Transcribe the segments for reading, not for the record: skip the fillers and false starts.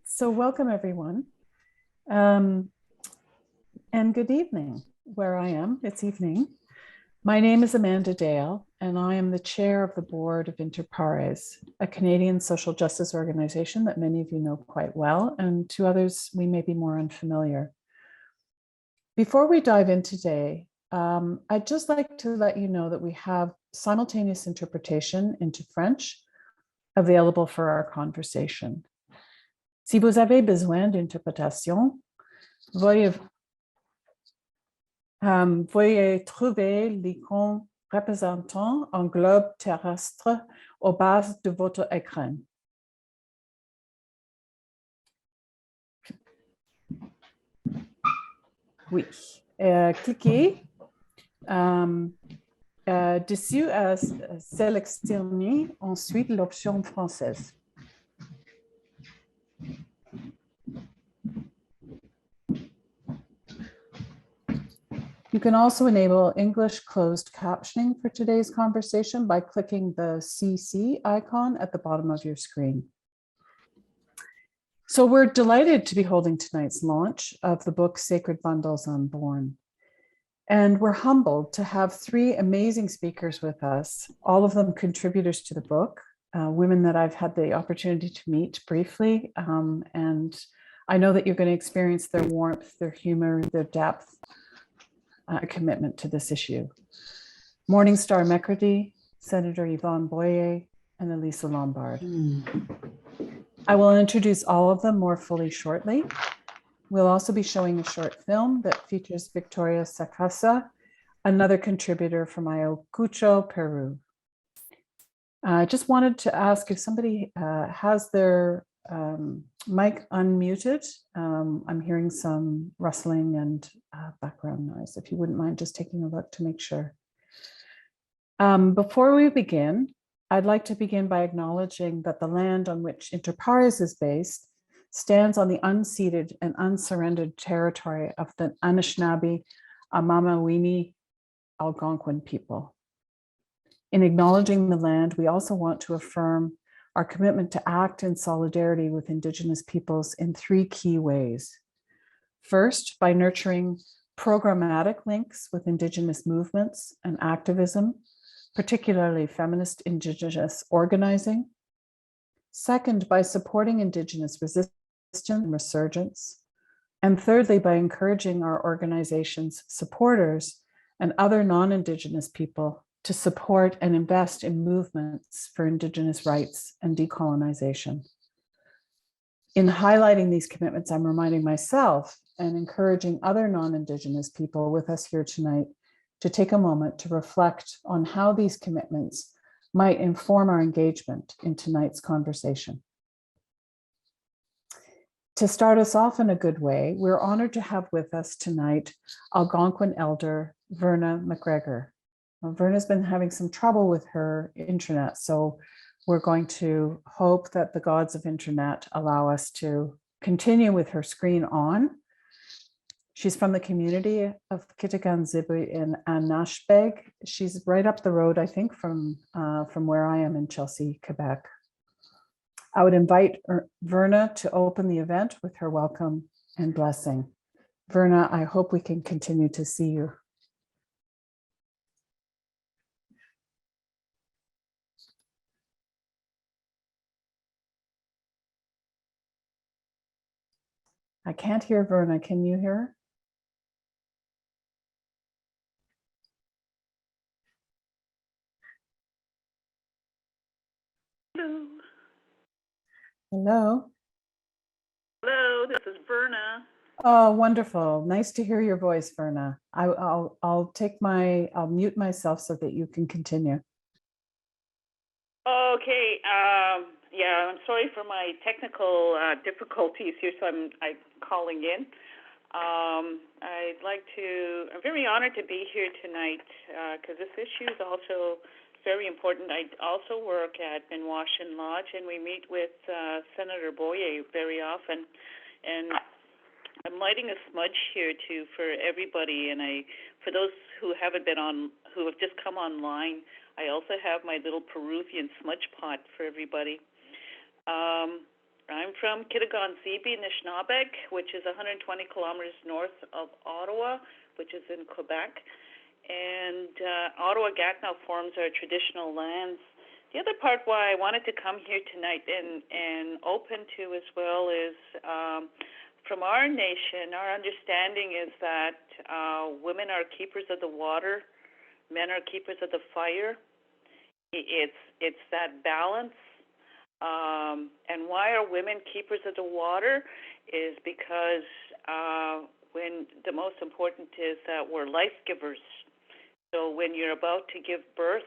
So welcome everyone, and good evening where I am. It's evening. My name is Amanda Dale, and I am the chair of the board of Inter Pares, a Canadian social justice organization that many of you know quite well, and to others we may be more unfamiliar. Before we dive in today, I'd just like to let you know that we have simultaneous interpretation into French available for our conversation. Si vous avez besoin d'interprétation, veuillez trouver l'icône représentant un globe terrestre au bas de votre écran. Oui, cliquez dessus à sélectionner ensuite l'option française. You can also enable English closed captioning for today's conversation by clicking the CC icon at the bottom of your screen. So we're delighted to be holding tonight's launch of the book Sacred Bundles Unborn. And we're humbled to have three amazing speakers with us, all of them contributors to the book, women that I've had the opportunity to meet briefly. And I know that you're going to experience their warmth, their humor, their depth, commitment to this issue. Morningstar Mercredi, Senator Yvonne and Alisa Lombard. I will introduce all of them more fully shortly. We'll also be showing a short film that features Victoria Saccsara, another contributor from Ayacucho, Peru. I just wanted to ask if somebody has their mic unmuted. I'm hearing some rustling and background noise. If you wouldn't mind just taking a look to make sure. Before we begin, I'd like to begin by acknowledging that the land on which Inter Pares is based stands on the unceded and unsurrendered territory of the Anishinaabe, Amamawini, Algonquin people. In acknowledging the land, we also want to affirm our commitment to act in solidarity with Indigenous peoples in three key ways. First, by nurturing programmatic links with Indigenous movements and activism, particularly feminist Indigenous organizing. Second, by supporting Indigenous resistance and resurgence. And thirdly, by encouraging our organization's supporters and other non-Indigenous people to support and invest in movements for Indigenous rights and decolonization. In highlighting these commitments, I'm reminding myself and encouraging other non-Indigenous people with us here tonight to take a moment to reflect on how these commitments might inform our engagement in tonight's conversation. To start us off in a good way, we're honored to have with us tonight Algonquin elder Verna McGregor. Verna's been having some trouble with her internet, so we're going to hope that the gods of internet allow us to continue with her screen on. She's from the community of Kitigan-Zibi in Anashbeg. She's right up the road, I think, from where I am in Chelsea, Quebec. I would invite Verna to open the event with her welcome and blessing. Verna, I hope we can continue to see you. I can't hear Verna. Can you hear her? Hello. Hello. Hello, this is Verna. Oh, wonderful. Nice to hear your voice, Verna. I'll mute myself so that you can continue. Okay. Yeah, I'm sorry for my technical difficulties here, so I'm calling in. I'm very honored to be here tonight because this issue is also very important. I also work at Minwashin Lodge, and we meet with Senator Boyer very often. And I'm lighting a smudge here too for everybody. And for those who have just come online, I also have my little Peruvian smudge pot for everybody. I'm from Kitigan-Zibi, Nishnabeg, which is 120 kilometers north of Ottawa, which is in Quebec. And Ottawa-Gatineau forms our traditional lands. The other part why I wanted to come here tonight and open to as well is from our nation, our understanding is that women are keepers of the water, men are keepers of the fire. It's that balance. And why are women keepers of the water is because when the most important is that we're life givers. So when you're about to give birth,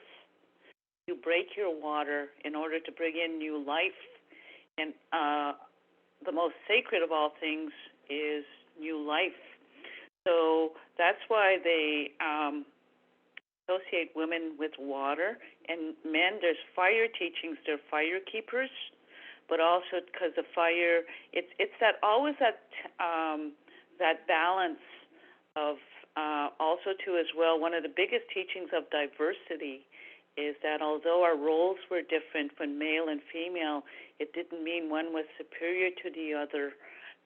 you break your water in order to bring in new life. And the most sacred of all things is new life. So that's why they associate women with water, and men, there's fire teachings, they're fire keepers, but also because the fire, it's that always that balance of also too as well. One of the biggest teachings of diversity is that although our roles were different when male and female, it didn't mean one was superior to the other,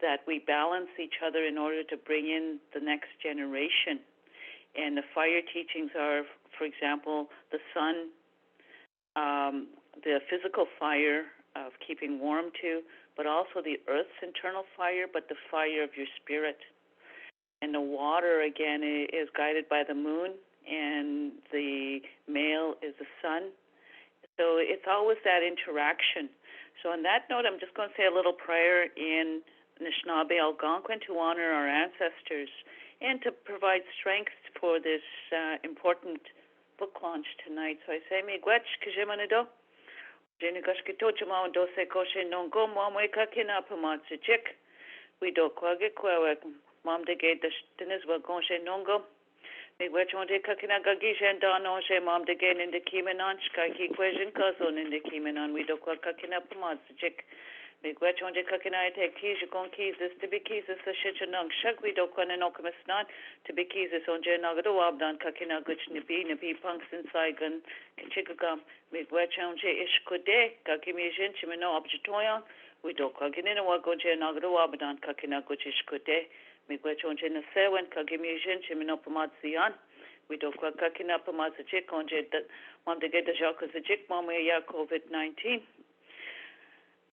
that we balance each other in order to bring in the next generation. And the fire teachings are, for example, the sun, the physical fire of keeping warm too, but also the earth's internal fire, but the fire of your spirit. And the water, again, is guided by the moon, and the male is the sun. So it's always that interaction. So on that note, I'm just going to say a little prayer in Anishinaabe Algonquin to honor our ancestors and to provide strength for this important book launch tonight. So I say, miigwech kajimanido, jenigashkito jama dose koshe nongo momweka kina pamatsijik, we do kwage kwawek, mom de gate the stinis wagonshe nongo, miigwech onde kakina gagishen danoshe, mom de gate in the kimenon, skaki question cousin in the kimenon, we do kwakina pamatsijik. Miigwech onde kakina te kish gon keys this to be keys this shichanong shag we do kwana no not to be keys this onje nagado abdan kakina guch nibi punks inside gun kichigam miigwech onje ishkude kakimijin chimino objetoyan we do kagina wa goje nagado abdan kakina guch ishkude miigwech onje na sewen kakimijin chimino pamatsian we do kakina pamatsich onje mom de get the jacques jik mom ya COVID-19.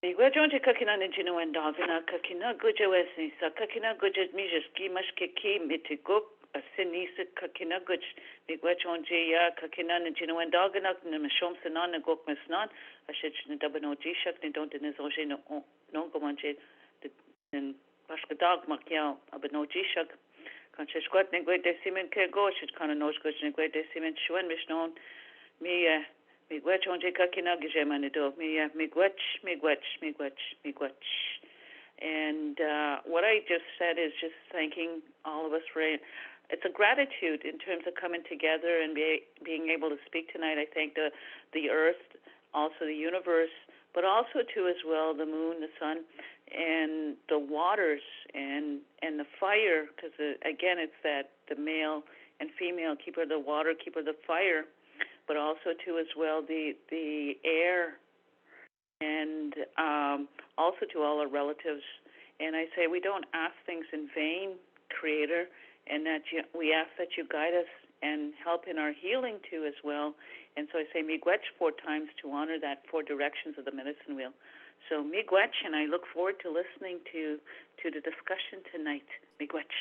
Miigwech onje kakina njino endagina kakina guje wesi sa kakina guje mijeski mashkeki mitiguk asinisa kakina guj miigwech onje ya kakina njino endagina nimashom sanan ngok mesnan ashich ndabano jishak ni don't in zoje no gomanje den pashkadag makya abano jishak kanche squat ngwe de simen ke go shit kana nos guj ngwe de simen shwen mishnon mi miigwech onje kakina gijemanido miigwech. And what I just said is just thanking all of us for it. It's a gratitude in terms of coming together and being able to speak tonight. I thank the earth, also the universe, but also too as well the moon, the sun, and the waters and the fire, because again it's that the male and female keeper of the water, keeper of the fire, but also too as well the air, and also to all our relatives. And I say we don't ask things in vain, Creator, and that we ask that you guide us and help in our healing too as well. And so I say miigwech 4 times to honor that 4 directions of the medicine wheel. So miigwech, and I look forward to listening to the discussion tonight. Miigwech.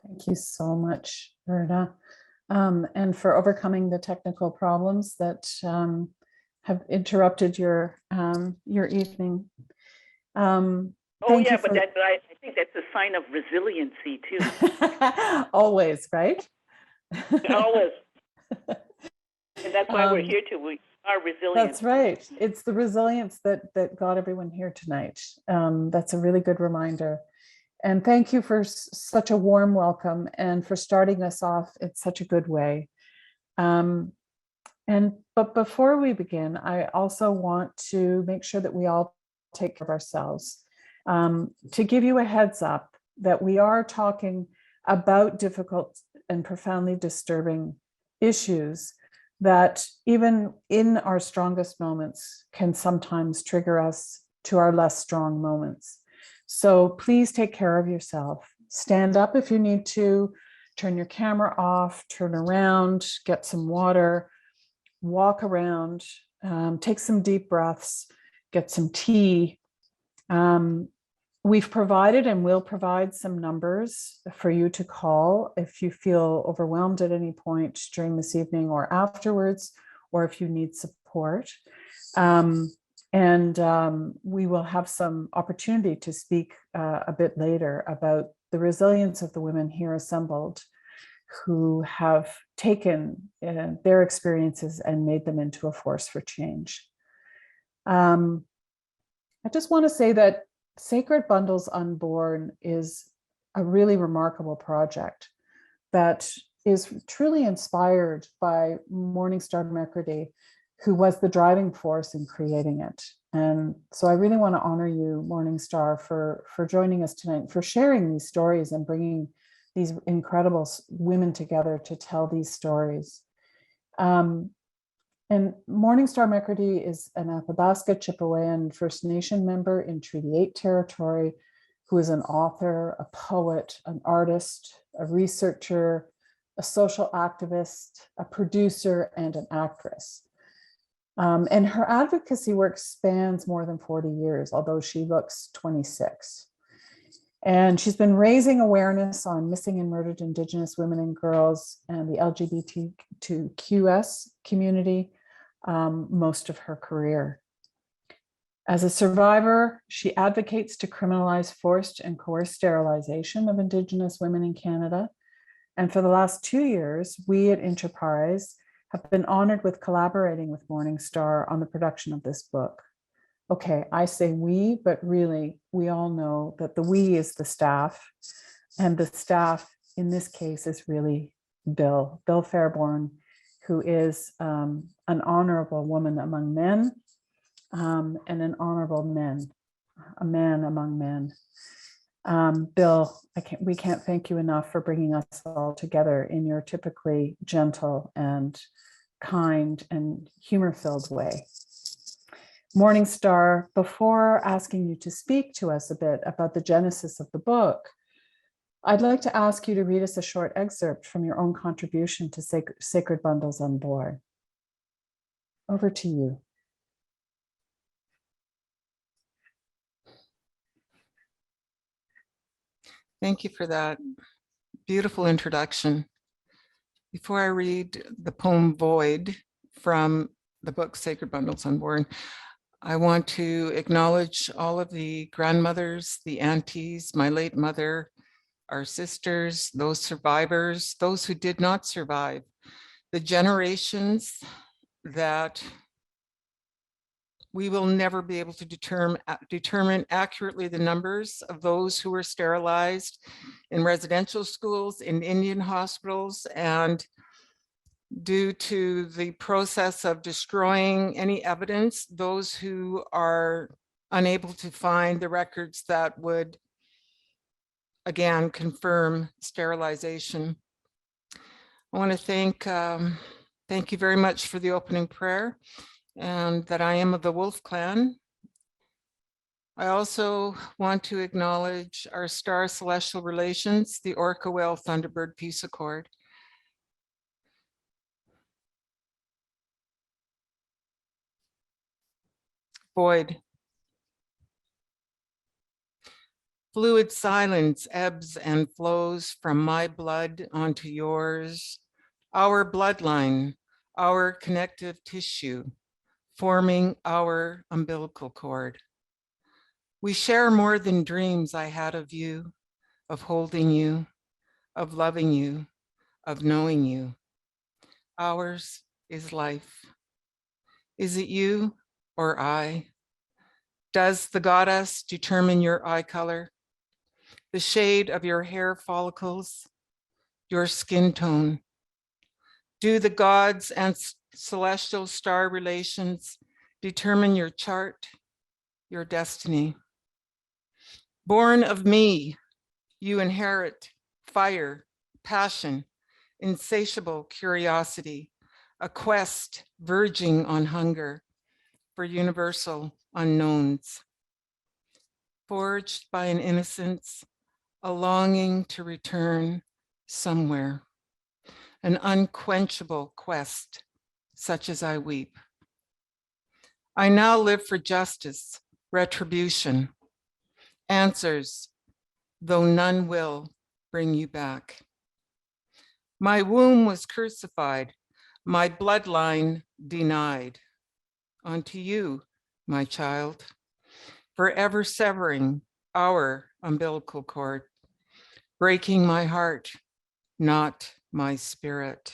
Thank you so much, Verna, and for overcoming the technical problems that have interrupted your evening. But I think that's a sign of resiliency too. Always, right? Always. And that's why we're here too. We are resilient. That's right. It's the resilience that got everyone here tonight. That's a really good reminder. And thank you for such a warm welcome and for starting us off in such a good way. But before we begin, I also want to make sure that we all take care of ourselves. To give you a heads up that we are talking about difficult and profoundly disturbing issues, that even in our strongest moments can sometimes trigger us to our less strong moments. So please take care of yourself. Stand up if you need to, turn your camera off, turn around, get some water, walk around, take some deep breaths, get some tea. We've provided and will provide some numbers for you to call if you feel overwhelmed at any point during this evening or afterwards, or if you need support. We will have some opportunity to speak a bit later about the resilience of the women here assembled who have taken their experiences and made them into a force for change. I just want to say that Sacred Bundles Unborn is a really remarkable project that is truly inspired by Morningstar Mercredi, who was the driving force in creating it. And so I really want to honor you, Morningstar, for joining us tonight, for sharing these stories and bringing these incredible women together to tell these stories. And Morningstar Mercredi is an Athabasca Chippewayan First Nation member in Treaty 8 territory, who is an author, a poet, an artist, a researcher, a social activist, a producer, and an actress. And her advocacy work spans more than 40 years, although she looks 26. And she's been raising awareness on missing and murdered Indigenous women and girls and the LGBTQS community most of her career. As a survivor, she advocates to criminalize forced and coerced sterilization of Indigenous women in Canada. And for the last 2 years, we at Enterprise have been honored with collaborating with Morningstar on the production of this book. Okay, I say we, but really we all know that the we is the staff, and the staff in this case is really Bill Fairborn, who is an honorable woman among men and an honorable a man among men. Bill, we can't thank you enough for bringing us all together in your typically gentle and kind and humor-filled way. Morningstar, before asking you to speak to us a bit about the genesis of the book, I'd like to ask you to read us a short excerpt from your own contribution to Sacred Bundles Unborn. Over to you. Thank you for that beautiful introduction. Before I read the poem Void from the book Sacred Bundles Unborn, I want to acknowledge all of the grandmothers, the aunties, my late mother, our sisters, those survivors, those who did not survive, the generations that we will never be able to determine accurately the numbers of those who were sterilized in residential schools, in Indian hospitals, and due to the process of destroying any evidence, those who are unable to find the records that would, again, confirm sterilization. I want to thank you very much for the opening prayer, and that I am of the Wolf Clan. I also want to acknowledge our star celestial relations, the Orca Whale Thunderbird Peace Accord. Void. Fluid silence ebbs and flows from my blood onto yours, our bloodline, our connective tissue, forming our umbilical cord. We share more than dreams I had of you, of holding you, of loving you, of knowing you. Ours is life. Is it you or I? Does the goddess determine your eye color, the shade of your hair follicles, your skin tone? Do the gods and celestial star relations determine your chart, your destiny? Born of me, you inherit fire, passion, insatiable curiosity, a quest verging on hunger for universal unknowns, forged by an innocence, a longing to return somewhere, an unquenchable quest, such as I weep. I now live for justice, retribution, answers, though none will bring you back. My womb was crucified, my bloodline denied. Unto you, my child, forever severing our umbilical cord, breaking my heart, not my spirit.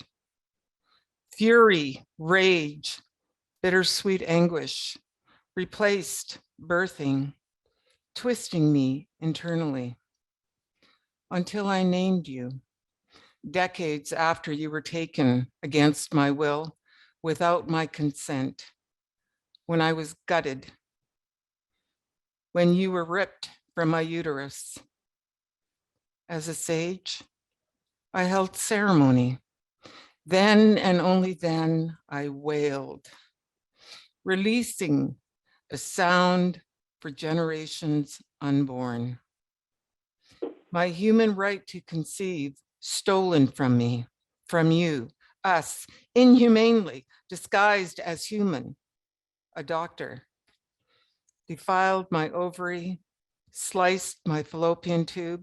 Fury, rage, bittersweet anguish, replaced birthing, twisting me internally, until I named you, decades after you were taken against my will, without my consent, when I was gutted, when you were ripped from my uterus. As a sage, I held ceremony. Then and only then I wailed, releasing a sound for generations unborn. My human right to conceive stolen from me, from you, us, inhumanely disguised as human. A doctor defiled my ovary, sliced my fallopian tube.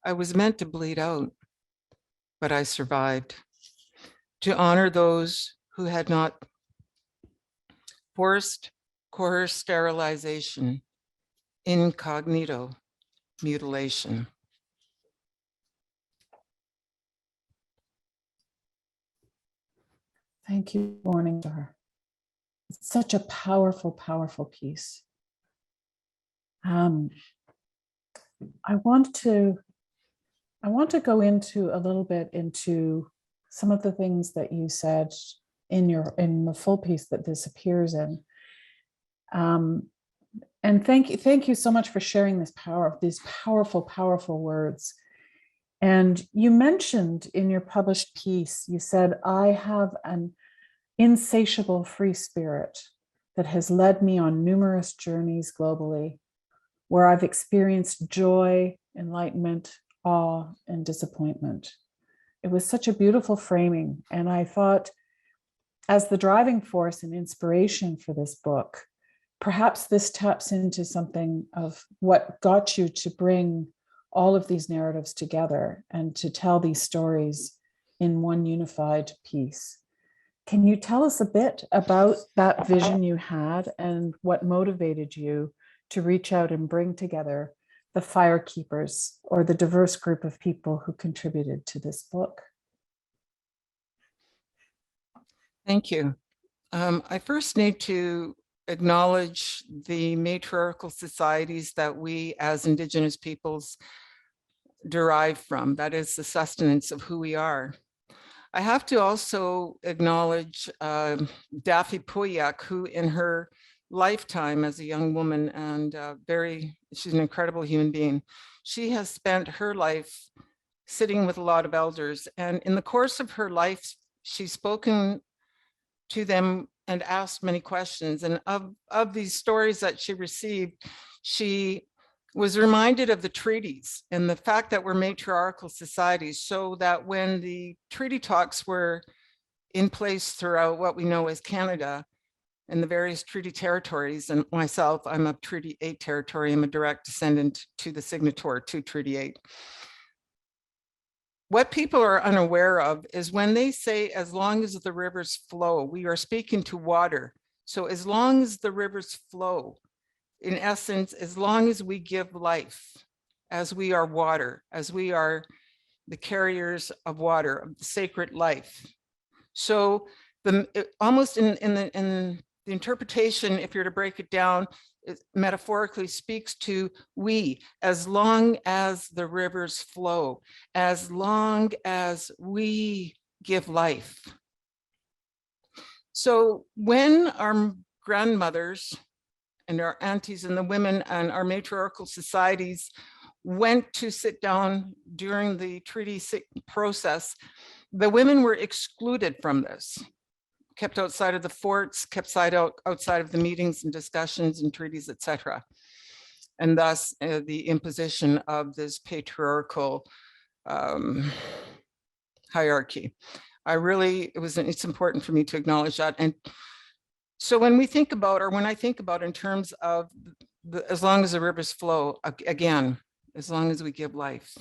I was meant to bleed out, but I survived. To honor those who had not forced coerced sterilization, incognito mutilation. Thank you, Morningstar. It's such a powerful, powerful piece. I want to go into a little bit into some of the things that you said in the full piece that this appears in. And thank you so much for sharing these powerful, powerful words. And you mentioned in your published piece, you said, I have an insatiable free spirit that has led me on numerous journeys globally, where I've experienced joy, enlightenment, awe, and disappointment. It was such a beautiful framing. And I thought, as the driving force and inspiration for this book, perhaps this taps into something of what got you to bring all of these narratives together and to tell these stories in one unified piece. Can you tell us a bit about that vision you had and what motivated you to reach out and bring together the fire keepers or the diverse group of people who contributed to this book? Thank you. I first need to acknowledge the matriarchal societies that we as Indigenous peoples derive from. That is the sustenance of who we are. I have to also acknowledge Daffy Puyak, who in her lifetime as a young woman and she's an incredible human being. She has spent her life sitting with a lot of elders, and in the course of her life, she's spoken to them and asked many questions. And of these stories that she received, she was reminded of the treaties and the fact that we're matriarchal societies, so that when the treaty talks were in place throughout what we know as Canada and the various treaty territories, and myself, I'm of Treaty 8 territory, I'm a direct descendant to the signator to Treaty 8. What people are unaware of is when they say, as long as the rivers flow, we are speaking to water. So as long as the rivers flow, in essence, as long as we give life, as we are water, as we are the carriers of water, of the sacred life. So almost in the interpretation, if you're to break it down, it metaphorically speaks to we, as long as the rivers flow, as long as we give life. So when our grandmothers and our aunties and the women and our matriarchal societies went to sit down during the treaty process, the women were excluded from this. kept outside of the forts, kept outside of the meetings and discussions and treaties, etc. And thus the imposition of this patriarchal hierarchy. It's important for me to acknowledge that. And so when we think about, or when I think about in terms of as long as the rivers flow, again, as long as we give life.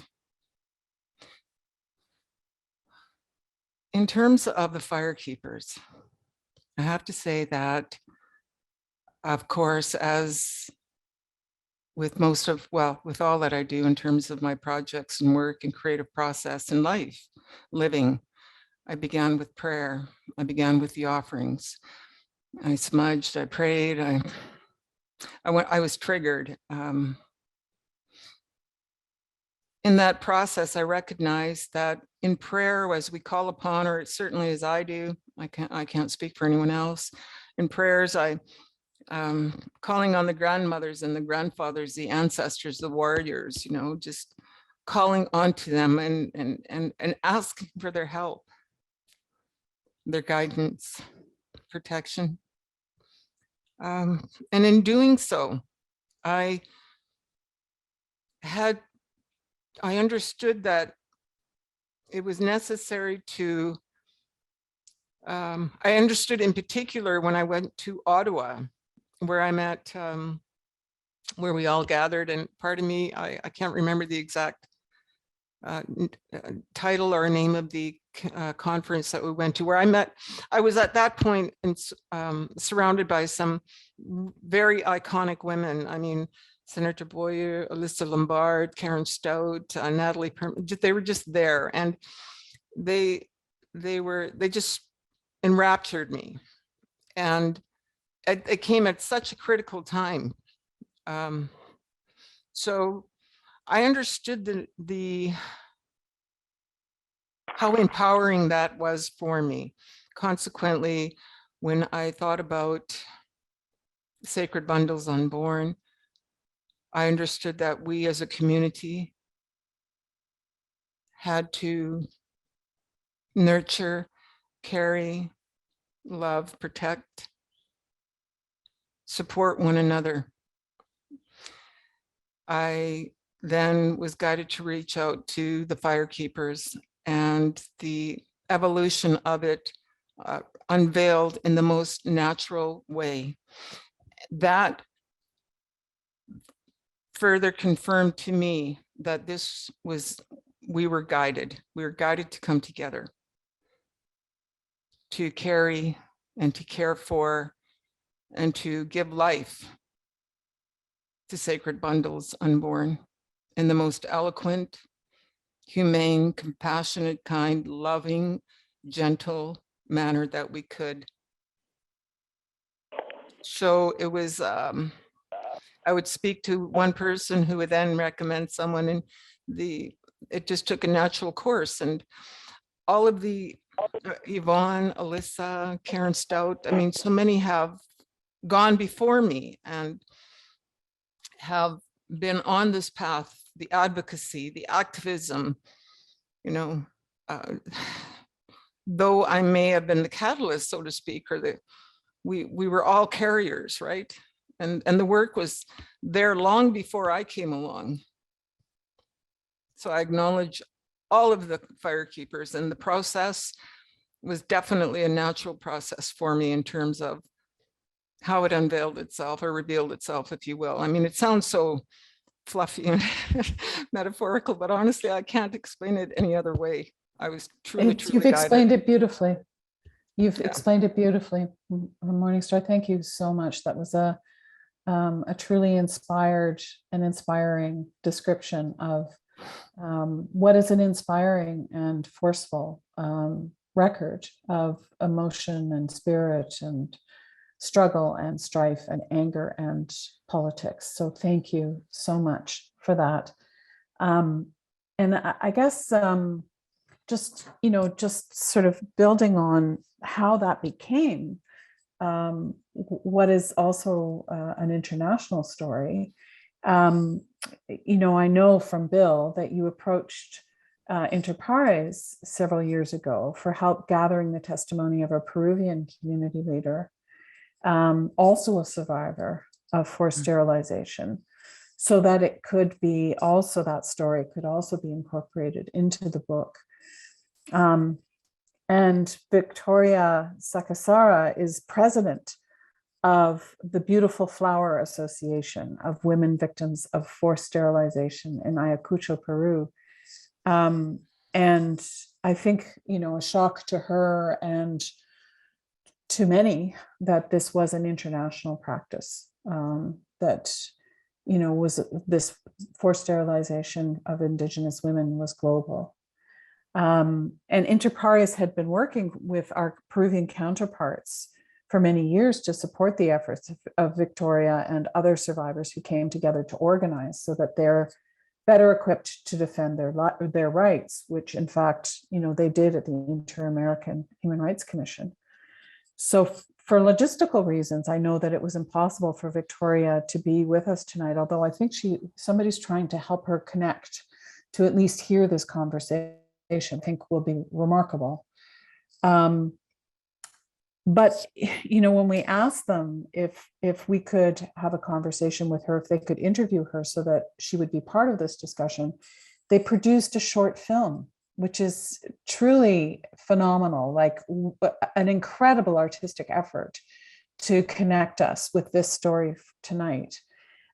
In terms of the firekeepers, I have to say that, of course, as with with all that I do in terms of my projects and work and creative process and life, living, I began with prayer. I began with the offerings. I smudged, I prayed, I was triggered. In that process, I recognized that in prayer, as we call upon, or certainly as I do, I can't speak for anyone else. In prayers, calling on the grandmothers and the grandfathers, the ancestors, the warriors, just calling onto them and asking for their help, their guidance, protection. And in doing so, I understood that it was necessary to, I understood in particular when I went to Ottawa, where I met, where we all gathered, and pardon me, I can't remember the exact title or name of the conference that we went to, where I was at that point surrounded by some very iconic women. I mean, Senator Boyer, Alisa Lombard, Karen Stout, Natalie, they were just there, and they just enraptured me. And it came at such a critical time. So I understood how empowering that was for me. Consequently, when I thought about Sacred Bundles Unborn, I understood that we as a community had to nurture, carry, love, protect, support one another. I then was guided to reach out to the firekeepers, and the evolution of it unveiled in the most natural way. That further confirmed to me that we were guided to come together, to carry and to care for and to give life to Sacred Bundles Unborn in the most eloquent, humane, compassionate, kind, loving, gentle manner that we could. So it was, I would speak to one person who would then recommend someone, and it just took a natural course. And all of the Yvonne, Alisa, Karen Stout, I mean, so many have gone before me and have been on this path, the advocacy, the activism, though I may have been the catalyst, so to speak, or we were all carriers, right? And the work was there long before I came along. So I acknowledge all of the firekeepers, and the process was definitely a natural process for me in terms of how it unveiled itself or revealed itself, if you will. I mean, it sounds so fluffy and metaphorical, but honestly, I can't explain it any other way. I was truly You've explained guided. it beautifully. You've explained it beautifully. Morningstar, thank you so much. That was a truly inspired and inspiring description of what is an inspiring and forceful record of emotion and spirit and struggle and strife and anger and politics. So thank you so much for that. And I guess just sort of building on how that became what is also an international story. I know from Bill that you approached inter pares several years ago for help gathering the testimony of a Peruvian community leader, also a survivor of forced sterilization, so that it could be also, that story could also be incorporated into the book. And Victoria Saccsara is president of the Beautiful Flower Association of Women Victims of Forced Sterilization in Ayacucho, Peru. And I think, a shock to her and to many that this was an international practice, that, was this forced sterilization of Indigenous women was global. And Inter Pares had been working with our Peruvian counterparts for many years to support the efforts of Victoria and other survivors who came together to organize so that they're better equipped to defend their rights, which in fact, they did at the Inter-American Human Rights Commission. So for logistical reasons, I know that it was impossible for Victoria to be with us tonight, although I think somebody's trying to help her connect to at least hear this conversation. I think will be remarkable. But, when we asked them if we could have a conversation with her, if they could interview her so that she would be part of this discussion, they produced a short film, which is truly phenomenal, like an incredible artistic effort to connect us with this story tonight.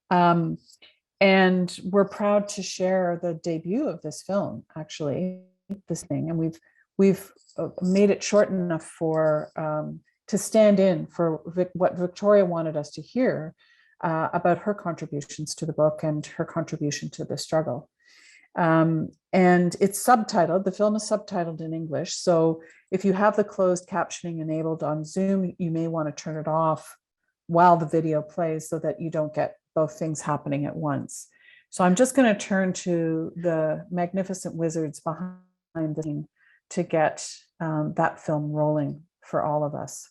And we're proud to share the debut of this film, actually, this thing. And we've made it short enough for to stand in for what Victoria wanted us to hear about her contributions to the book and her contribution to the struggle. And it's subtitled, the film is subtitled in English. So if you have the closed captioning enabled on Zoom, you may want to turn it off while the video plays so that you don't get both things happening at once. So I'm just going to turn to the magnificent wizards behind the scene to get that film rolling for all of us.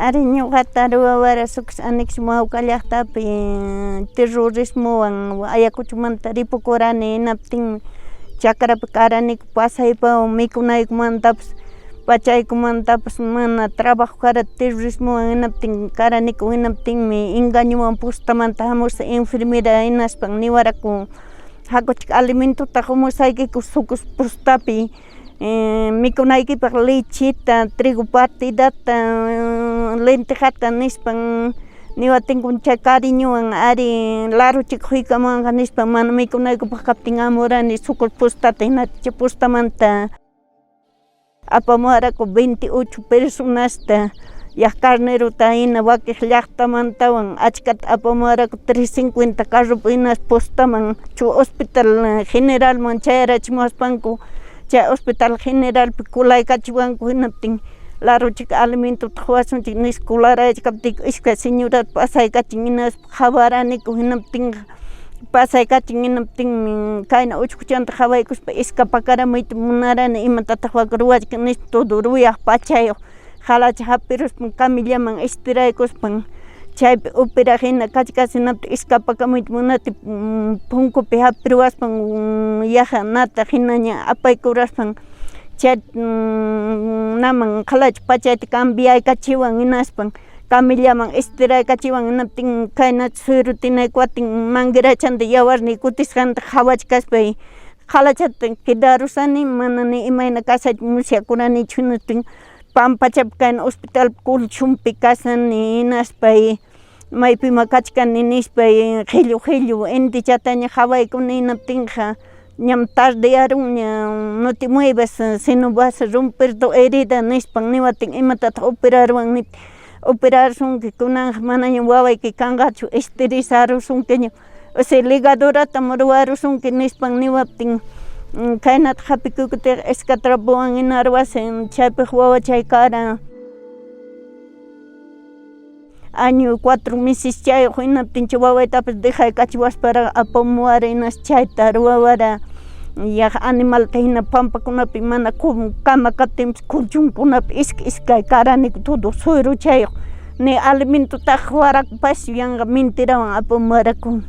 Ariñuqataruwa wara suqs annex Mauca llaqtapi terrorismowan Ayacuchomanta ripukurani hinaptin chakrapi karaniku pasaypa mikunaykumantapas pachaykumantapas mana trabajo kara terrorismowan hinaptin karaniku hinaptinmi engañowan pustamanta hamusqa enfermera hinaspan niwaraku hakuchik alimentuta humusaykiku sukus pustapi mikunaykipaq lechita, trigo partidata, lentejata nispan niwatinkum chay cariñowan ari laruchik huykamanqa nispan mana mikunaykupaq kaptin amurani sukur pustata hinata chay pustamanta apamuaraku 28 personasta yaq carneruta hina wakiq llaqtamantawan achkata apamuaraku 350 carrupi hinas pustaman chu hospital generalman chayarachimuspanku chay hospital generalpi kulaykachiwanku hinaptin laruchik alimentuta huasunchik nispa kularayachkaptin ishkay señorata pasaykachin hinaspa hawaraniku hinaptinqa pasaykachin hinaptinmi kayna uchkuchanta hawaykuspa escapakaramuyta munarani imatataq ruwachka nispa todo ruyaq pachayuq halacha hapiruspan camillaman estiraykuspan chaypi opera hina kachkasi hinaptin escapakamuyta munati punkupi hapirwaspan yaja nata hinaña apaykuraspan chay naman halacha pachayta cambiaykachiwan hinaspan camillaman estiraykachiwan hinaptin kaynacha suyrutinayku watin manguerachanta yawarni kutisqanta hawachkaspa halachata quedarusani manani imayna kasayta musyakuranichu hinaptin pampachapi kayna hospital colchonpi kasani hinaspa maypima kachkani nispa qhillu enti chataña hawaykuni hinaptinqa ñam tardearon, no te muevas, si no vas a romper tu herida, nispan niwatin imatata operaron, operaron que kunan manaña wawa que kangachu esterizaron que o sea ligadura tamaruaron que nispan niwatin kainat hapikukutir escatrabuan en arwas en chaypej wawa chaykara año 4 meses chay hinaptin chay wawaytapas deja kachiwas para apamuara inas chayta ruwawara ya animalta hina pampakunapi mana kama kaptinpis kuchunkunapi iskay karaniku todo suero chayoq ni alimento warakpas yanga mentirawan apamuarakun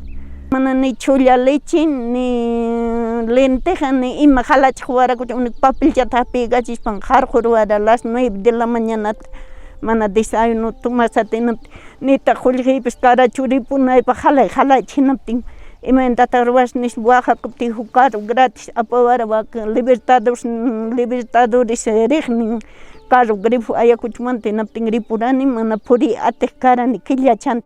mana ni chulla leche ni lenteja ni ima jalachik warakuchun ni papelchata pegachispan jarqurwara las 9 de la mañana mana desayuno tumasatinaptin nita qullqipis karachuripunaypaq jalay hinaptin imantata ruwash nish Oaxacaptin huqaru gratis apawara waka libertadores riqnin carro grifo Ayacuchmanta hinaptin ripurani mana puri atiq karani killachan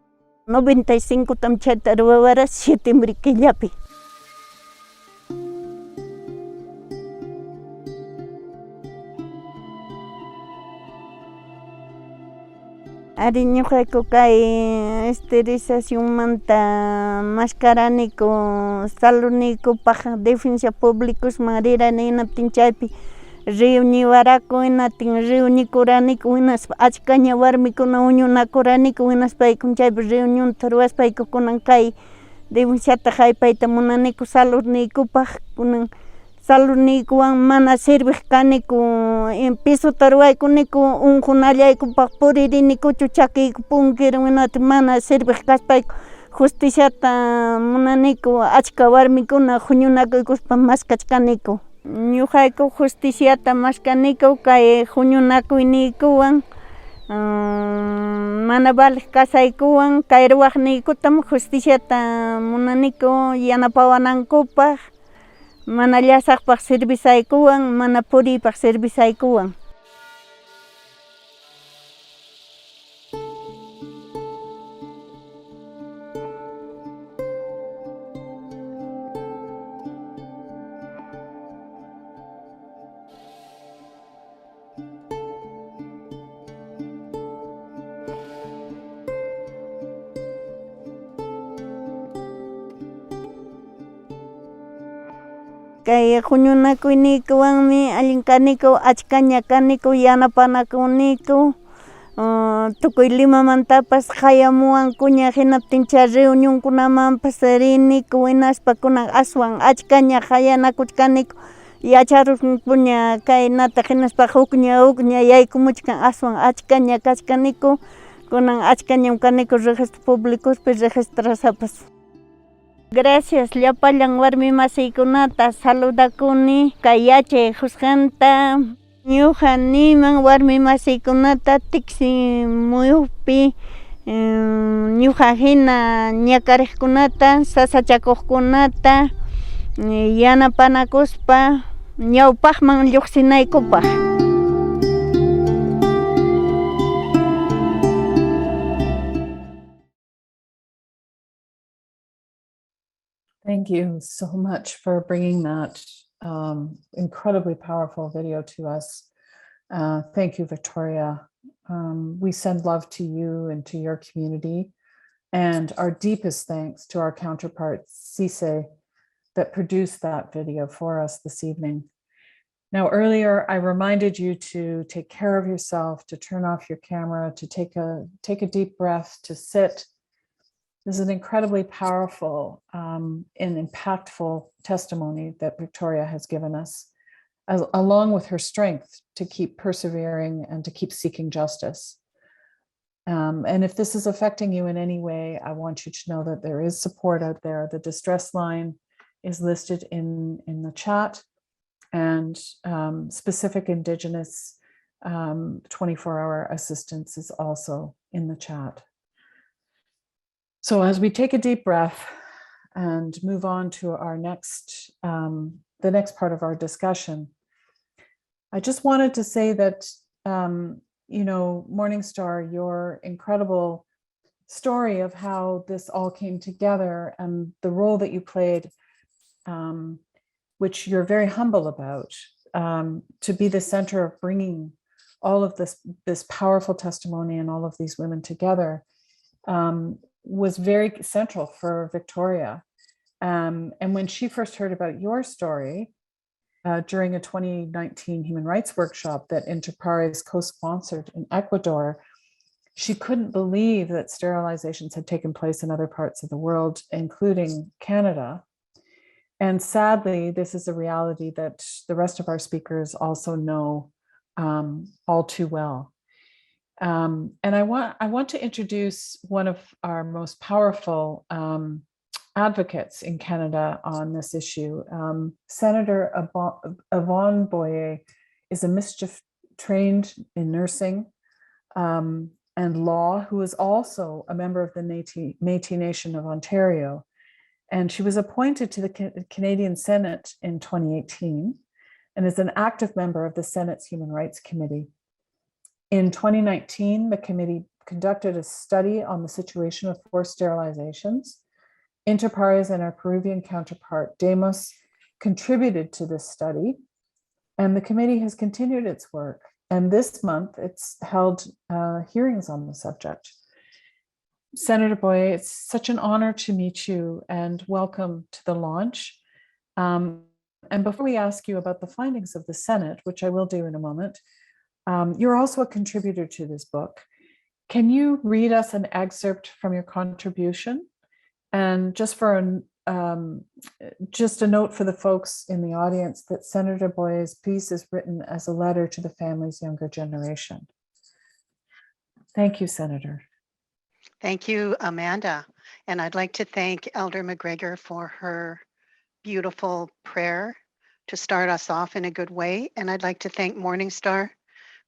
95 tam chayta ruwawara septiembre killapi. Ari ñuqayku kay esterilización manta mascaraniku saludnikupaq defensa públicosman rirani hinaptin chaypi reuniwaraku hinatin reunikuraniku hinaspa achka ña warmikuna uñunakuraniku hinas paykuna chaypi reunionta ruwash paykukunan kay defensata haypayta munaniku saludnikupaq kunan saludnikuwan mana sirviq kaniku pisota ruwaykuniku unqunallaykupaq puririnikuchu chakiyku punkirin hinata mana sirviq kashpayku justiciata munaniku achka warmikuna huñunakuykuspa maskachkaniku. Ñuqayku justiciata maskaniku kay huñunakuynikuwan mana valiq kasaykuwan kay ruwaqniykutam justiciata munaniku yanapawanankupaq mana llasaqpaq servisaykuwan mana puriypaq servisaykuwan. Kay huñunakuynikuwanmi allin kaniku achkaña kaniku yanapanakuniku tukuy Limamantapas hayamuwankuña hinaptin chay reunionkunamanpas riniku hinaspa kunan aswan achkaña hayanakuchkaniku yacharunkuña kaynata hinaspa hukña yaykumuchkan aswan achkaña kashkaniku kunan achkañam kaniku registro públicospi registrasapas. Gracias llapallan warmi masiykunata saludakuni kay yachay Juzganta ñuqa niman warmi masiykunata tiksi muyuqpi ñuqa hina ñakariqkunata sasachakuqkunata yanapanakuspa ñawpaqman lluqsinaykupaq. Thank you so much for bringing that incredibly powerful video to us. Thank you, Victoria. We send love to you and to your community, and our deepest thanks to our counterpart, Cisse, that produced that video for us this evening. Now, earlier, I reminded you to take care of yourself, to turn off your camera, to take a deep breath, to sit. This is an incredibly powerful and impactful testimony that Victoria has given us, along with her strength to keep persevering and to keep seeking justice. And if this is affecting you in any way, I want you to know that there is support out there. The distress line is listed in the chat, and specific Indigenous 24-hour assistance is also in the chat. So as we take a deep breath and move on to our next, the next part of our discussion, I just wanted to say that, you know, Morningstar, your incredible story of how this all came together and the role that you played which you're very humble about, to be the center of bringing all of this powerful testimony and all of these women together, was very central for Victoria. And when she first heard about your story during a 2019 human rights workshop that Inter Pares co-sponsored in Ecuador, she couldn't believe that sterilizations had taken place in other parts of the world, including Canada. And sadly, this is a reality that the rest of our speakers also know all too well. And I want to introduce one of our most powerful advocates in Canada on this issue. Senator Yvonne Boyer is a mischief trained in nursing and law, who is also a member of the Métis Nation of Ontario. And she was appointed to the Canadian Senate in 2018 and is an active member of the Senate's Human Rights Committee. In 2019, the committee conducted a study on the situation of forced sterilizations. Inter Pares and our Peruvian counterpart, Demos, contributed to this study, and the committee has continued its work. And this month, it's held hearings on the subject. Senator Boyer, it's such an honor to meet you, and welcome to the launch. And before we ask you about the findings of the Senate, which I will do in a moment, you're also a contributor to this book. Can you read us an excerpt from your contribution? And just for just a note for the folks in the audience that Senator Boyer's piece is written as a letter to the family's younger generation. Thank you, Senator. Thank you, Amanda. And I'd like to thank Elder McGregor for her beautiful prayer to start us off in a good way. And I'd like to thank Morningstar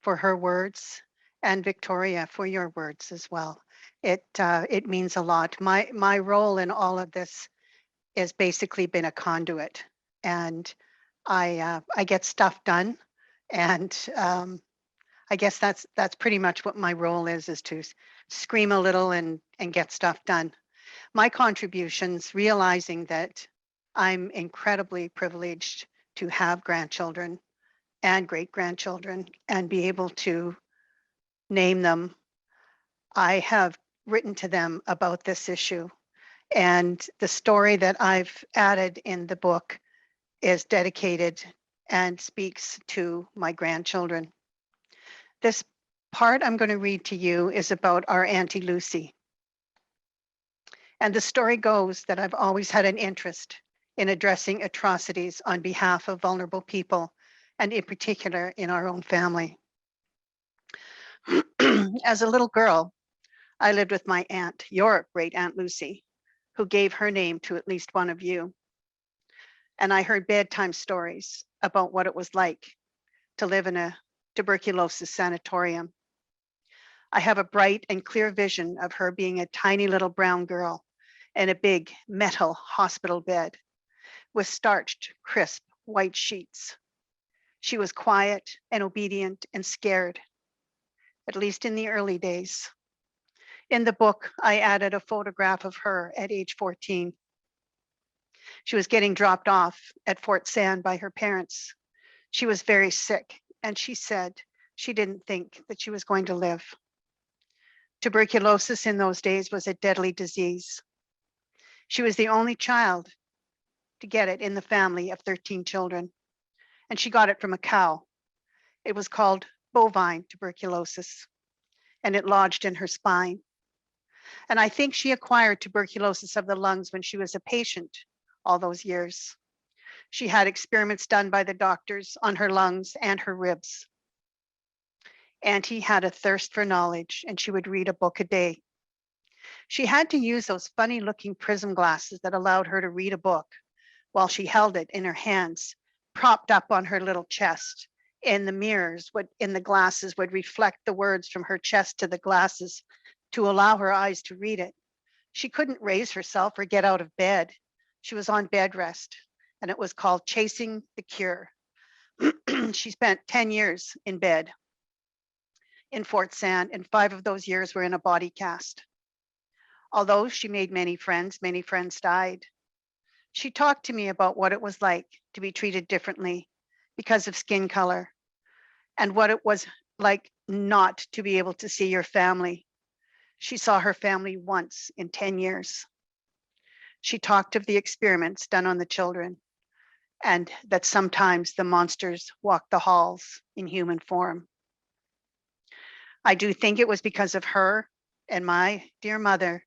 for her words, and Victoria for your words as well. It means a lot. My role in all of this has basically been a conduit, and I get stuff done, and I guess that's pretty much what my role is to scream a little and get stuff done. My contributions, realizing that I'm incredibly privileged to have grandchildren and great-grandchildren and be able to name them. I have written to them about this issue, and the story that I've added in the book is dedicated and speaks to my grandchildren. This part I'm going to read to you is about our Auntie Lucy. And the story goes that I've always had an interest in addressing atrocities on behalf of vulnerable people, and in particular in our own family. As a little girl, I lived with my aunt, your great Aunt Lucy, who gave her name to at least one of you. And I heard bedtime stories about what it was like to live in a tuberculosis sanatorium. I have a bright and clear vision of her being a tiny little brown girl in a big metal hospital bed with starched, crisp white sheets. She was quiet and obedient and scared, at least in the early days. In the book, I added a photograph of her at age 14. She was getting dropped off at Fort Sand by her parents. She was very sick, and she said she didn't think that she was going to live. Tuberculosis in those days was a deadly disease. She was the only child to get it in the family of 13 children, and she got it from a cow. It was called bovine tuberculosis, and it lodged in her spine. And I think she acquired tuberculosis of the lungs when she was a patient all those years. She had experiments done by the doctors on her lungs and her ribs. Auntie had a thirst for knowledge, and she would read a book a day. She had to use those funny looking prism glasses that allowed her to read a book while she held it in her hands, propped up on her little chest. And the mirrors in the glasses would reflect the words from her chest to the glasses to allow her eyes to read it. She couldn't raise herself or get out of bed. She was on bed rest, and it was called Chasing the Cure. She spent 10 years in bed in Fort Sand, and 5 of those years were in a body cast. Although she made many friends died. She talked to me about what it was like to be treated differently because of skin color, and what it was like not to be able to see your family. She saw her family once in 10 years. She talked of the experiments done on the children, and that sometimes the monsters walk the halls in human form. I do think it was because of her and my dear mother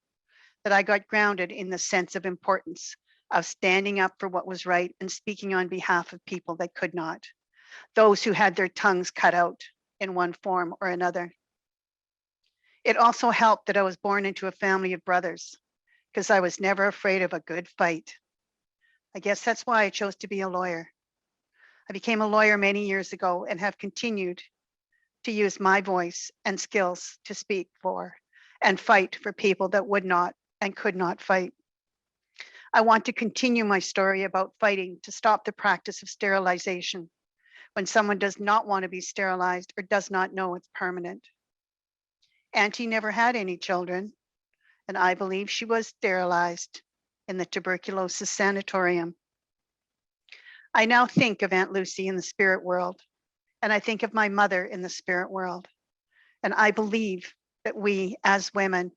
that I got grounded in the sense of importance of standing up for what was right and speaking on behalf of people that could not, those who had their tongues cut out in one form or another. It also helped that I was born into a family of brothers, because I was never afraid of a good fight. I guess that's why I chose to be a lawyer. I became a lawyer many years ago and have continued to use my voice and skills to speak for and fight for people that would not and could not fight. I want to continue my story about fighting to stop the practice of sterilization when someone does not want to be sterilized or does not know it's permanent. Auntie never had any children, and I believe she was sterilized in the tuberculosis sanatorium. I now think of Aunt Lucy in the spirit world, and I think of my mother in the spirit world. And I believe that we as women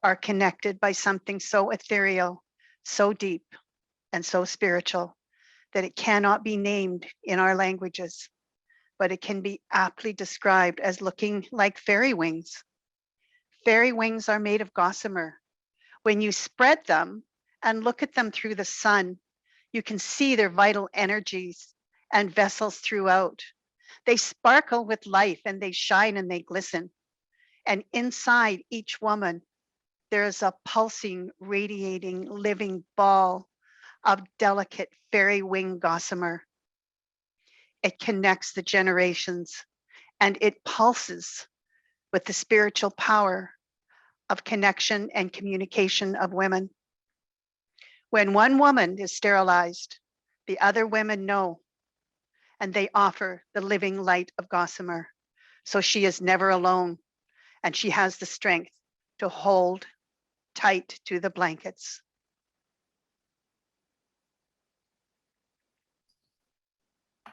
are connected by something so ethereal, so deep, and so spiritual that it cannot be named in our languages, but it can be aptly described as looking like fairy wings. Fairy wings are made of gossamer. When you spread them and look at them through the sun, you can see their vital energies and vessels throughout. They sparkle with life and they shine and they glisten. And inside each woman, there is a pulsing, radiating, living ball of delicate fairy wing gossamer. It connects the generations and it pulses with the spiritual power of connection and communication of women. When one woman is sterilized, the other women know, and they offer the living light of gossamer. So she is never alone, and she has the strength to hold tight to the blankets.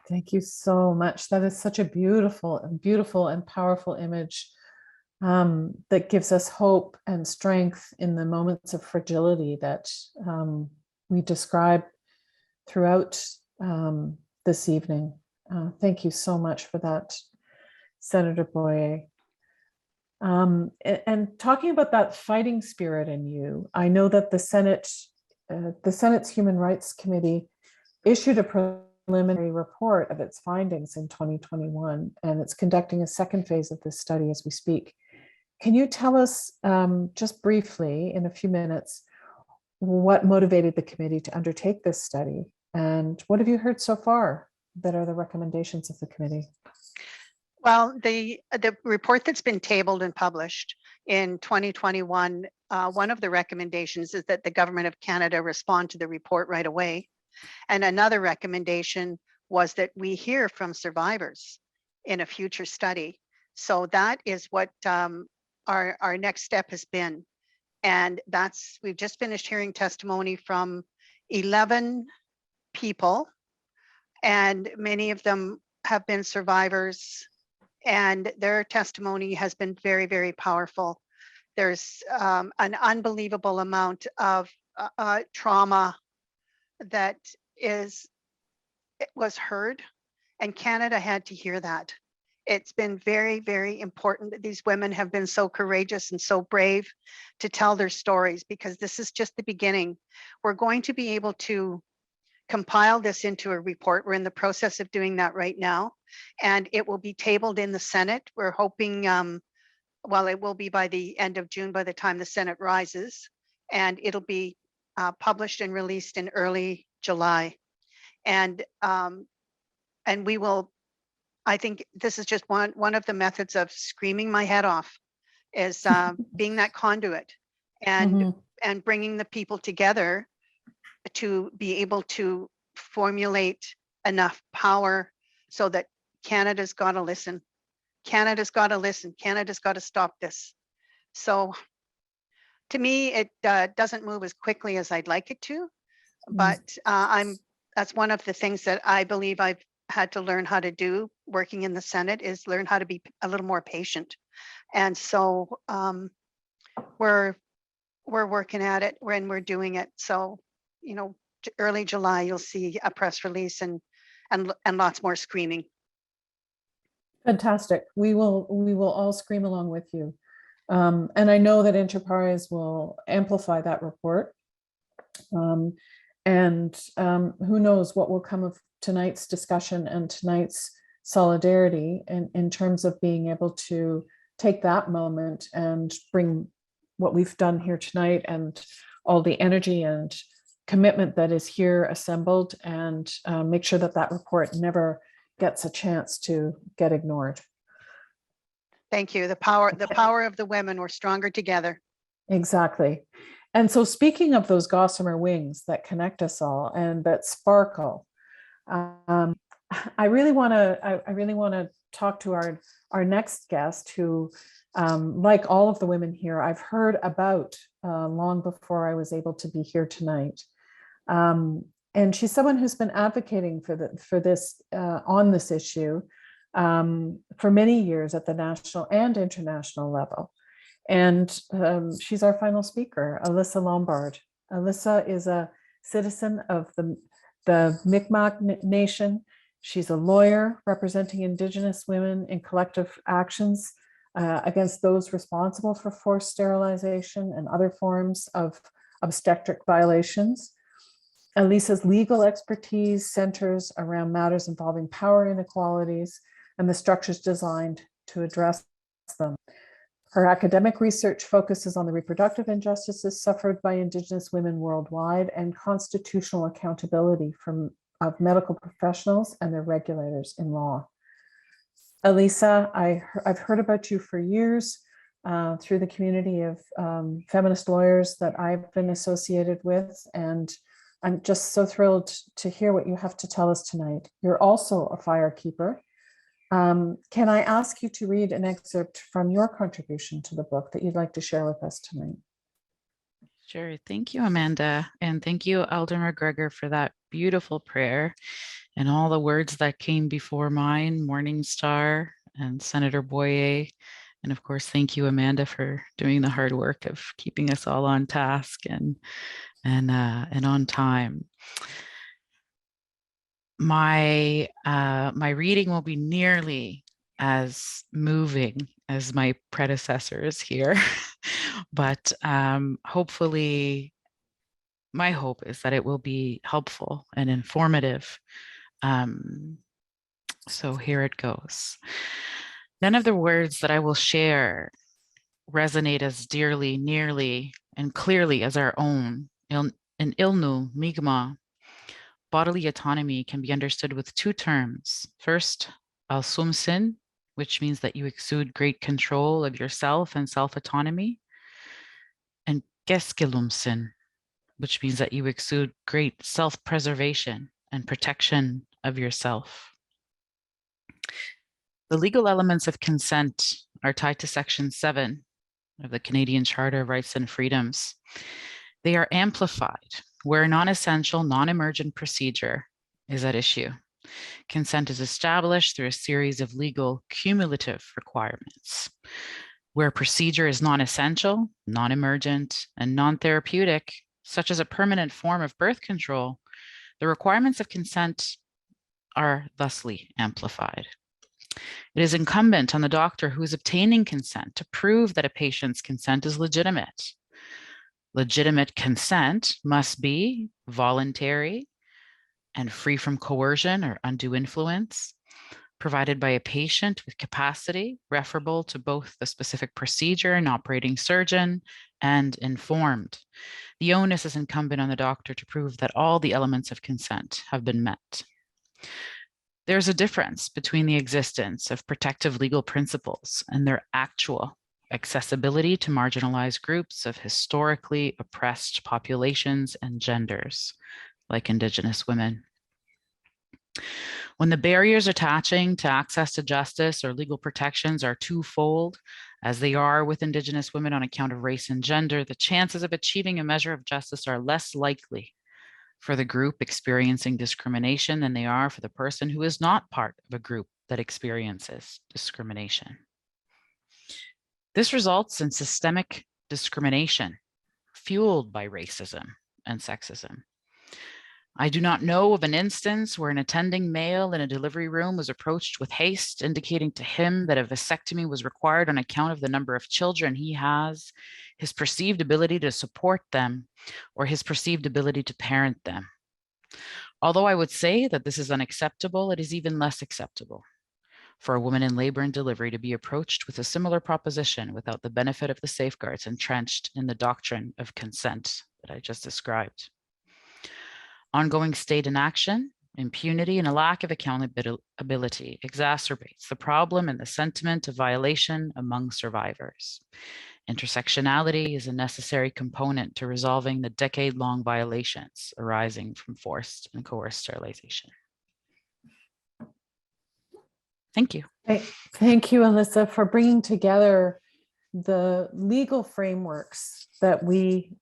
Thank you so much. That is such a beautiful and powerful image that gives us hope and strength in the moments of fragility that we describe throughout this evening. Thank you so much for that, Senator Boyer. And talking about that fighting spirit in you, I know that the Senate's Human Rights Committee issued a preliminary report of its findings in 2021, and it's conducting a second phase of this study as we speak. Can you tell us just briefly, in a few minutes, what motivated the committee to undertake this study, and what have you heard so far that are the recommendations of the committee? Well, the report that's been tabled and published in 2021, one of the recommendations is that the Government of Canada respond to the report right away. And another recommendation was that we hear from survivors in a future study. So that is what our next step has been. And we've just finished hearing testimony from 11 people, and many of them have been survivors, and their testimony has been very, very powerful. There's an unbelievable amount of trauma that was heard, and Canada had to hear that. It's been very, very important that these women have been so courageous and so brave to tell their stories, because this is just the beginning. We're going to be able to compile this into a report. We're in the process of doing that right now, and it will be tabled in the Senate. We're hoping, well, it will be by the end of June by the time the Senate rises, and it'll be published and released in early July. And we will, I think this is just one of the methods of screaming my head off, is being that conduit and and bringing the people together to be able to formulate enough power so that Canada's got to listen. Canada's got to listen. Canada's got to stop this. So to me, it doesn't move as quickly as I'd like it to, but I'm that's one of the things that I believe I've had to learn how to do working in the Senate, is learn how to be a little more patient. And so we're working at it when we're doing it. So, you know, early July, you'll see a press release and lots more screaming. Fantastic. We will all scream along with you. And I know that Inter Pares will amplify that report. Who knows what will come of tonight's discussion and tonight's solidarity in terms of being able to take that moment and bring what we've done here tonight and all the energy and commitment that is here assembled, and make sure that that report never gets a chance to get ignored. Thank you. The power of the women. We're stronger together. Exactly. And so, speaking of those gossamer wings that connect us all and that sparkle, I really want to talk to our next guest, who, like all of the women here, I've heard about long before I was able to be here tonight. And she's someone who's been advocating for this on this issue for many years at the national and international level. And she's our final speaker, Alisa Lombard. Alisa is a citizen of the Mi'kmaq Nation. She's a lawyer representing Indigenous women in collective actions against those responsible for forced sterilization and other forms of obstetric violations. Alisa's legal expertise centers around matters involving power inequalities and the structures designed to address them. Her academic research focuses on the reproductive injustices suffered by Indigenous women worldwide and constitutional accountability of medical professionals and their regulators in law. Alisa, I've heard about you for years through the community of feminist lawyers that I've been associated with, and I'm just so thrilled to hear what you have to tell us tonight. You're also a firekeeper. Can I ask you to read an excerpt from your contribution to the book that you'd like to share with us tonight? Sure. Thank you, Amanda. And thank you, Elder McGregor, for that beautiful prayer and all the words that came before mine, Morningstar and Senator Boyer. And of course, thank you, Amanda, for doing the hard work of keeping us all on task and on time. My reading will be nearly as moving as my predecessors here, but hopefully, my hope is that it will be helpful and informative. So here it goes. None of the words that I will share resonate as dearly, nearly, and clearly as our own. In Ilnu, Mi'kmaq, bodily autonomy can be understood with two terms. First, al-sumsin, which means that you exude great control of yourself and self-autonomy, and keskelumsin, which means that you exude great self-preservation and protection of yourself. The legal elements of consent are tied to Section 7 of the Canadian Charter of Rights and Freedoms. They are amplified where a non-essential, non-emergent procedure is at issue. Consent is established through a series of legal cumulative requirements. Where a procedure is non-essential, non-emergent, and non-therapeutic, such as a permanent form of birth control, the requirements of consent are thusly amplified. It is incumbent on the doctor who is obtaining consent to prove that a patient's consent is legitimate. Legitimate consent must be voluntary and free from coercion or undue influence, provided by a patient with capacity referable to both the specific procedure and operating surgeon, and informed. The onus is incumbent on the doctor to prove that all the elements of consent have been met. There's a difference between the existence of protective legal principles and their actual accessibility to marginalized groups of historically oppressed populations and genders, like Indigenous women. When the barriers attaching to access to justice or legal protections are twofold, as they are with Indigenous women on account of race and gender, the chances of achieving a measure of justice are less likely for the group experiencing discrimination than they are for the person who is not part of a group that experiences discrimination. This results in systemic discrimination fueled by racism and sexism. I do not know of an instance where an attending male in a delivery room was approached with haste, indicating to him that a vasectomy was required on account of the number of children he has, his perceived ability to support them, or his perceived ability to parent them. Although I would say that this is unacceptable, it is even less acceptable for a woman in labor and delivery to be approached with a similar proposition without the benefit of the safeguards entrenched in the doctrine of consent that I just described. Ongoing state inaction, impunity, and a lack of accountability exacerbates the problem and the sentiment of violation among survivors. Intersectionality is a necessary component to resolving the decade-long violations arising from forced and coerced sterilization. Thank you. Thank you, Alisa, for bringing together the legal frameworks that we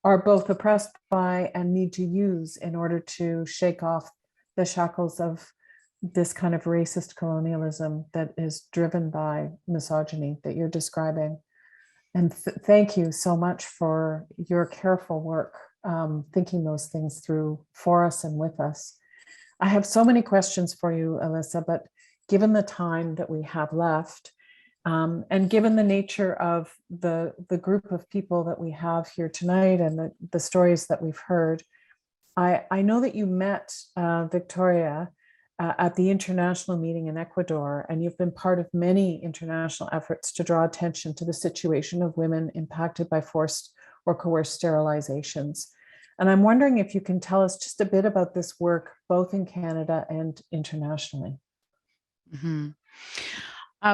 are both oppressed by and need to use in order to shake off the shackles of this kind of racist colonialism that is driven by misogyny that you're describing. And thank you so much for your careful work thinking those things through for us and with us. I have so many questions for you, Alisa, but given the time that we have left, and given the nature of the group of people that we have here tonight and the stories that we've heard, I know that you met Victoria at the international meeting in Ecuador, and you've been part of many international efforts to draw attention to the situation of women impacted by forced or coerced sterilizations. And I'm wondering if you can tell us just a bit about this work, both in Canada and internationally. Mm-hmm.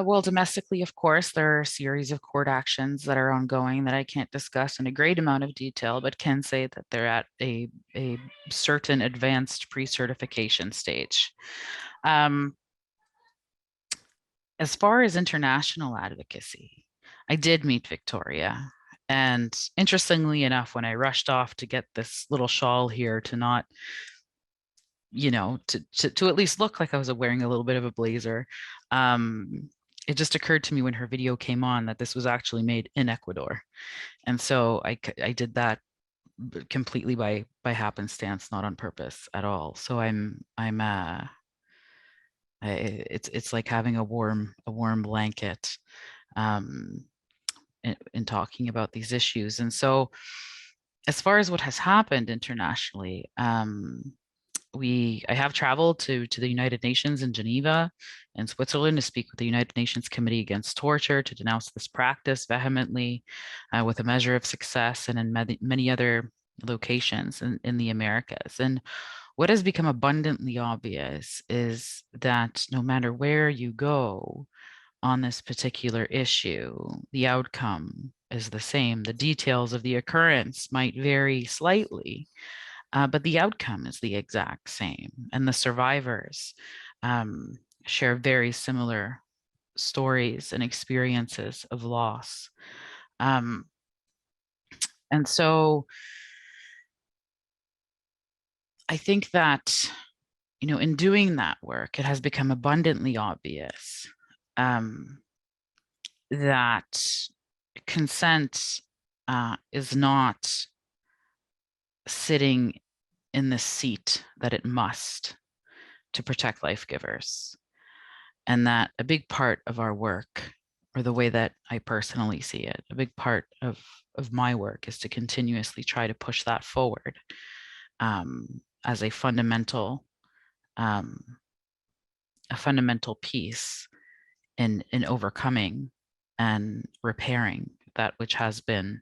Well, domestically, of course, there are a series of court actions that are ongoing that I can't discuss in a great amount of detail, but can say that they're at a certain advanced pre-certification stage. As far as international advocacy, I did meet Victoria. And interestingly enough, when I rushed off to get this little shawl here to not, you know, to at least look like I was wearing a little bit of a blazer, it just occurred to me when her video came on that this was actually made in Ecuador. And so I did that completely by happenstance, not on purpose at all. So it's like having a warm blanket in talking about these issues. And so as far as what has happened internationally, I have traveled to the United Nations in Geneva and Switzerland to speak with the United Nations Committee Against Torture to denounce this practice vehemently with a measure of success, and in many other locations in the Americas. And what has become abundantly obvious is that no matter where you go on this particular issue, the outcome is the same. The details of the occurrence might vary slightly, but the outcome is the exact same. And the survivors share very similar stories and experiences of loss. And so I think that, you know, in doing that work, it has become abundantly obvious that consent is not sitting in the seat that it must to protect life givers. And that a big part of our work, or the way that I personally see it, a big part of my work is to continuously try to push that forward as a fundamental piece in overcoming and repairing that which has been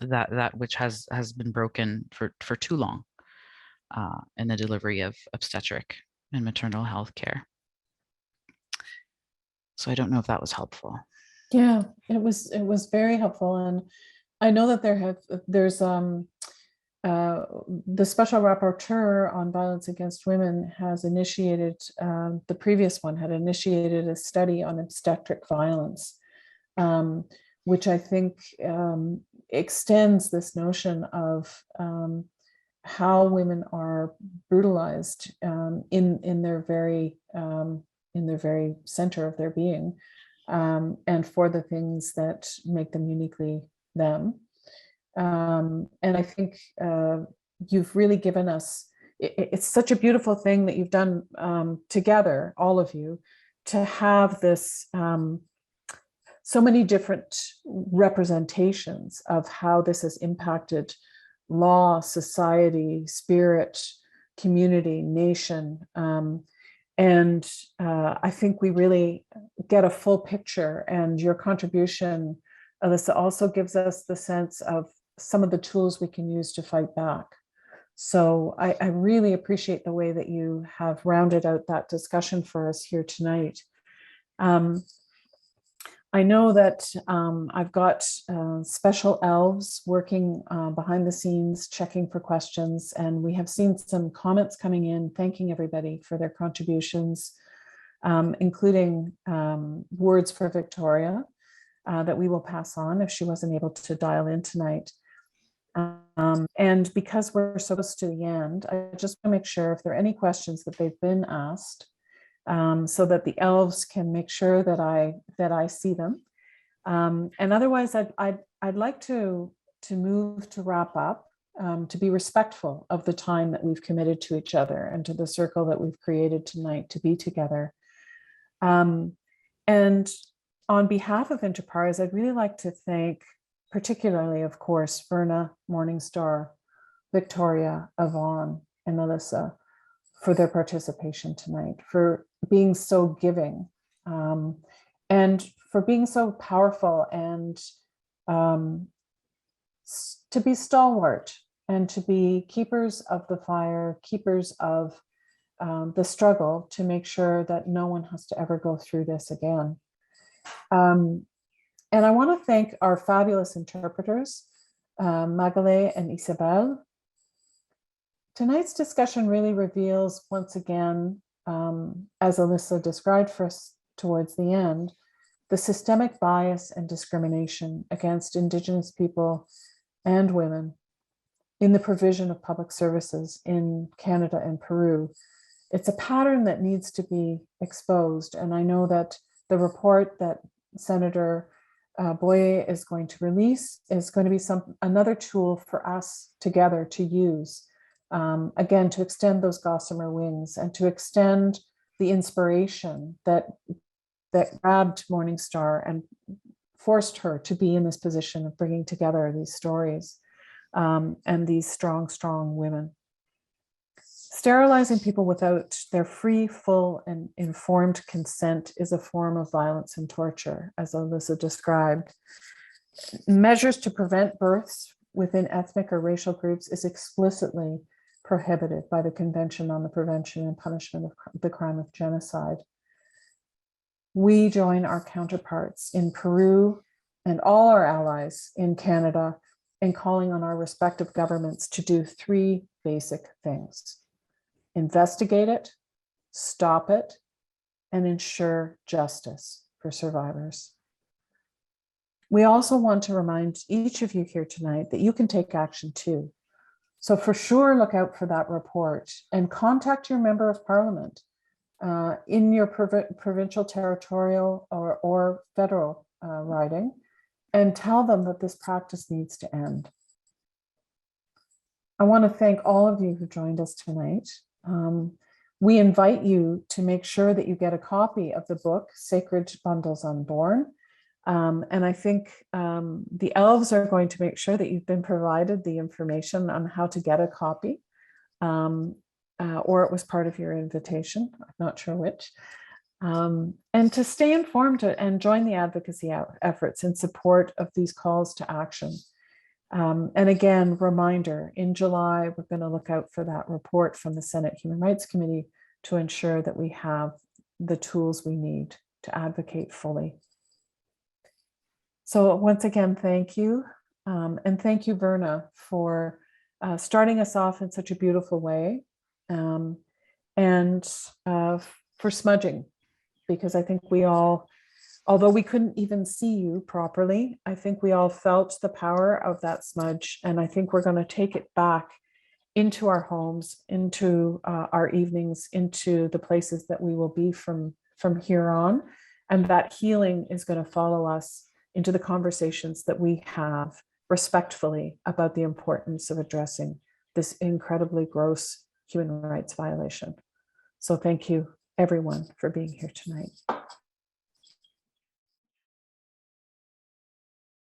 that which has been broken for too long in the delivery of obstetric and maternal health care. So I don't know if that was helpful. Yeah, it was very helpful. And I know that there's the special rapporteur on violence against women has initiated, the previous one had initiated a study on obstetric violence, which I think extends this notion of how women are brutalized in their very center of their being, and for the things that make them uniquely them. And I think you've really given us, it's such a beautiful thing that you've done together, all of you, to have this so many different representations of how this has impacted law, society, spirit, community, nation. And I think we really get a full picture, and your contribution, Alisa, also gives us the sense of some of the tools we can use to fight back. So I really appreciate the way that you have rounded out that discussion for us here tonight. I know that I've got special elves working behind the scenes, checking for questions, and we have seen some comments coming in, thanking everybody for their contributions, including words for Victoria that we will pass on if she wasn't able to dial in tonight. And because we're so close to the end, I just want to make sure if there are any questions that they've been asked, so that the elves can make sure that I see them. And otherwise, I'd like to move to wrap up, to be respectful of the time that we've committed to each other and to the circle that we've created tonight to be together. And on behalf of Enterprise, I'd really like to thank, particularly, of course, Verna, Morningstar, Victoria, Yvonne, and Alisa for their participation tonight, for being so giving, and for being so powerful, and to be stalwart, and to be keepers of the fire, keepers of the struggle, to make sure that no one has to ever go through this again. And I want to thank our fabulous interpreters, Magali and Isabel. Tonight's discussion really reveals, once again, as Alisa described for us towards the end, the systemic bias and discrimination against Indigenous people and women in the provision of public services in Canada and Peru. It's a pattern that needs to be exposed, and I know that the report that Senator Boye is going to release is going to be another tool for us together to use, again, to extend those gossamer wings and to extend the inspiration that grabbed Morningstar and forced her to be in this position of bringing together these stories and these strong, strong women. Sterilizing people without their free, full, and informed consent is a form of violence and torture, as Alisa described. Measures to prevent births within ethnic or racial groups is explicitly prohibited by the Convention on the Prevention and Punishment of the Crime of Genocide. We join our counterparts in Peru and all our allies in Canada in calling on our respective governments to do three basic things: investigate it, stop it, and ensure justice for survivors. We also want to remind each of you here tonight that you can take action too. So for sure, look out for that report and contact your member of parliament in your provincial, territorial, or federal riding, and tell them that this practice needs to end. I want to thank all of you who joined us tonight. We invite you to make sure that you get a copy of the book, Sacred Bundles Unborn. And I think the elves are going to make sure that you've been provided the information on how to get a copy, or it was part of your invitation, I'm not sure which. And to stay informed and join the advocacy efforts in support of these calls to action. And again, reminder, in July, we're going to look out for that report from the Senate Human Rights Committee to ensure that we have the tools we need to advocate fully. So once again, thank you. And thank you, Verna, for starting us off in such a beautiful way, and for smudging, because I think we all although we couldn't even see you properly, I think we all felt the power of that smudge. And I think we're going to take it back into our homes, into our evenings, into the places that we will be from here on. And that healing is going to follow us into the conversations that we have respectfully about the importance of addressing this incredibly gross human rights violation. So thank you, everyone, for being here tonight.